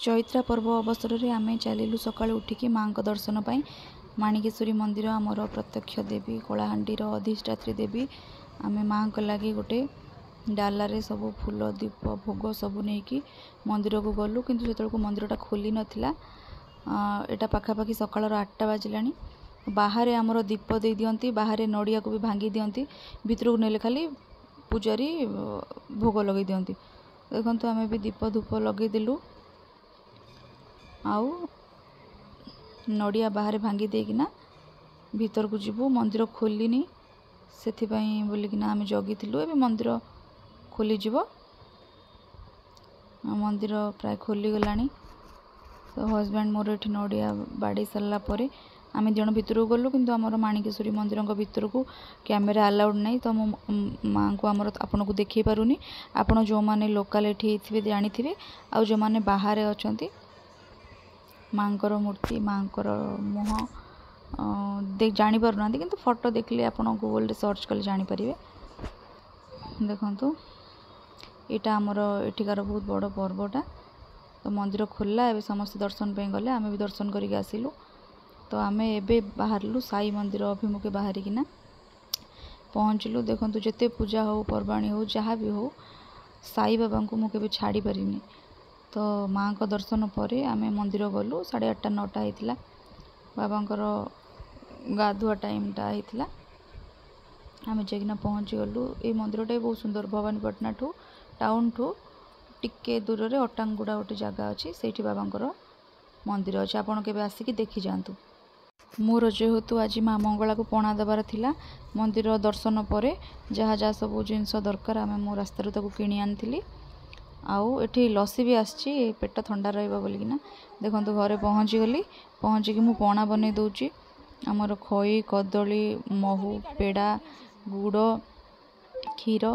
चैत्रा पर्व अवसर में आम चलू सका उठिकी माँ दर्शन पर माणिकेश्वरी मंदिर आमर प्रत्यक्ष देवी कलाहांडीर अधिष्ठात्री देवी आम माँ लगे गोटे डालारे सब फूल दीप भोग सब नहीं मंदिर को गलु किंतु से मंदिरटा खोली नाला यहाँ पाखापाखि सकाल 8टा बाजिला बाहर आमर दीप दे दियंती बाहर नड़िया को भी भांगी दियंती भितर को नेले खाली पूजारी भोग लगे दियंती देखो आम भी दीप धूप लगेदेलु आउ नड़िया बाहर भांगी देकिना भीतर को जीवु मंदिर खोलिनी से बोलिकिना आम जगिलु ए मंदिर खोली जीव मंदिर प्राय खोली गलानी तो हजबैंड मोर ये नड़िया बाड़ी सारा पर आम जन भितर को गलु किंतु आमर माणिकेश्वरी मंदिर भितर को कैमेरा अलाउड नहीं तो मो माँ को आमर आपन को देखे पारुनी आपन जो माने लोकल एठी थे जानी थे आ जो माने बाहर अच्छा माँकर मूर्ति माँकर मुह जानी पार ना कि फोटो देखले आपन गूगल सर्च कले जानीपारे देखु यहाँ आमर एठिकार बहुत बड़ पर्वटा तो मंदिर खोलला ए समस्त दर्शन पे गले आम भी दर्शन करके आसिलु तो आम एबे बाहरलु साई मंदिर अभिमुखे बाहरिकिना पहुँचलु देखु जिते पूजा हो पर्वाणी हो जहाँ भी हो साई बाबा को मुझे छाड़ी पारिनी तो माँ को दर्शन पर आम मंदिर गलु 8:30 9टा होता बाबांकर गाधुआ टाइमटा होता आम जाकिना पहुँची गलु ये मंदिरटा बहुत सुंदर भवानीपटना ठू टाउन ठू टिके दूर में अटांगुड़ा गोटे जगह अच्छी से बाबांकर मंदिर अच्छे आपड़ के आसिक देखी जातु मोर जेहेतु आज माँ मंगला को पणा देवार थिला मंदिर दर्शन पर जहाँ जहाँ सब जिनस दरकार आम मो रास्तार किणी आनी आउ एठी लस्सी भी आसची पेट ठंडा रहिबा बोलिकिना देखंतु घरे पहुँची गली पहुँचिकी मु पणा बनै दउची आमर खई कदली महू पेड़ा गुड़ क्षीर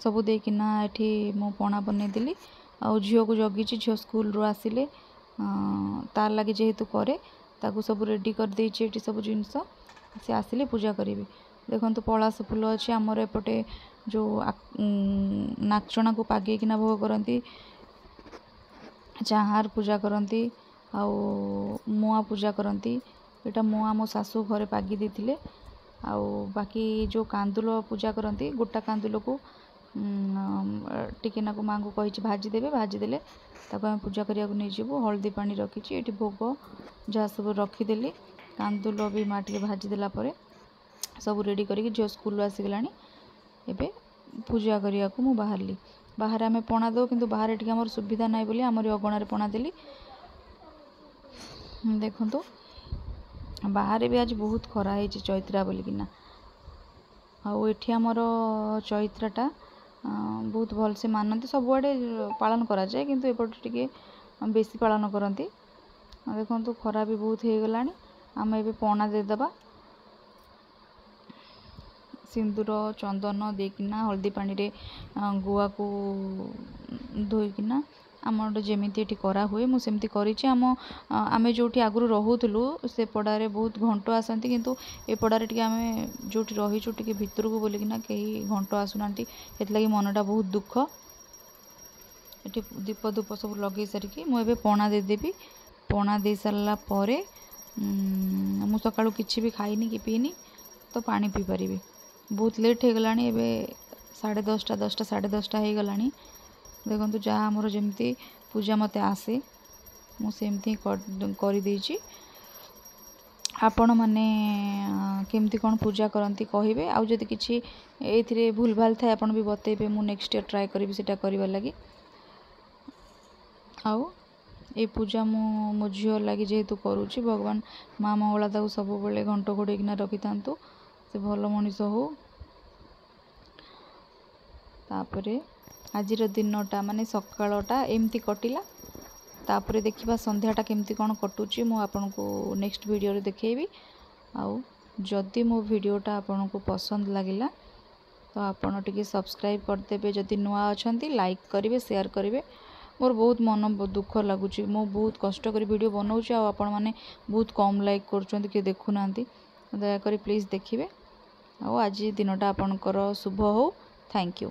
सब देकिना एठी मु पणा बनै देली आउ झियो को जगिची झियो स्कूल रो आसिले तार लगे जेहेतु करे ताकू सब रेडी कर देछि एठी सब जिनस से आसिले पूजा करिवे देखंतु पलास फूल अच्छे आमर एपटे जो नाचना को पागे किना भोग करती चाहार पूजा करती आउ मुआ पूजा करती यहाँ मुआ मो सासू घरे पागी देथिले आउ बाकी जो कांदुल पूजा करती गोटा कांदुल को टिकेना को माँ को कही भाजीदेवे भाजीदेले ताको आम पूजा करिया को नहीं जीवु हल्दी पानी रखी ये भोग जहाँ सब रखीदेली कांदुल भी माँ टे भाजीदेला सब रेडी करके झील स्कूल आसीगलानी एबे पूजा करिया को मु बाहरली बाहर आम पणा दो किंतु बाहर टी आमर सुविधा नाई बोली आमर अगणार पणा देली देखु बाहर भी आज बहुत खरा है चैत्रा बोलिकिना आउ एठी आमर चैत्राटा बहुत भल से मानती सबुआड़े पालन करा जाए किंतु एपटे टिके बेसी पालन करती देखु खरा भी बहुत हो गलानी आम एबे पणा देदेबा सिंदूर चंदन देकिना हल्दी पानी रे गुआ को धोईकिना आम जमी करा हुए मुझे सेमती करिछि आम जो आगु रोलु से पड़ारे बहुत घंट आसती किंतु ए पड़ारे टी आम जो रहीचु टी भितर को बोलिकिना कहीं घंट आसुना लगी मनटा बहुत दुख ये दीप धूप सब लगे सारिकी मुझे पणा देदेवी पणा दे सारा पर मु सकाळु किछि भी खाइनी कि पीनी तो पानी पी पारिबी बहुत लेट हो गला 10:30 10टा 10:30 हो गला देखु जहाँ आमर जमती पूजा मत आसे मुझे कर आपण मैंने केमती कौन पूजा करती कहे आउ जदि किसी ये भूल भाल थाए आपन भी बतेबे मु नेक्स्ट ईयर ट्राए करी सेटा करबा लगी आउ ये पूजा मो झील लगी जेहेतु करुच्ची भगवान माँ मंगला ताकू सब बेले घंट घोड़ेकिना रखी था से भल मनीष हो तापरे आजिर दिनटा माने सकाळटा एमती कटिला तापरे देखिबा संध्याटा केमती कौन कटुची मु आपन को नेक्स्ट वीडियो रे देखेबी आउ जदि मो वीडियोटा आपन को पसंद लागिला तो आपन टिके सब्सक्राइब करदेबे जदि नुआ अछंती लाइक करिवे शेयर करिवे मोर बहुत मन दुख लगुच मो बहुत कष्ट कर वीडियो बनाऊँ आपण मैंने बहुत कम लाइक कर देखुना दयाकोरी प्लीज़ देखिए आज दिनटा आपणकर शुभ हो थैंक यू।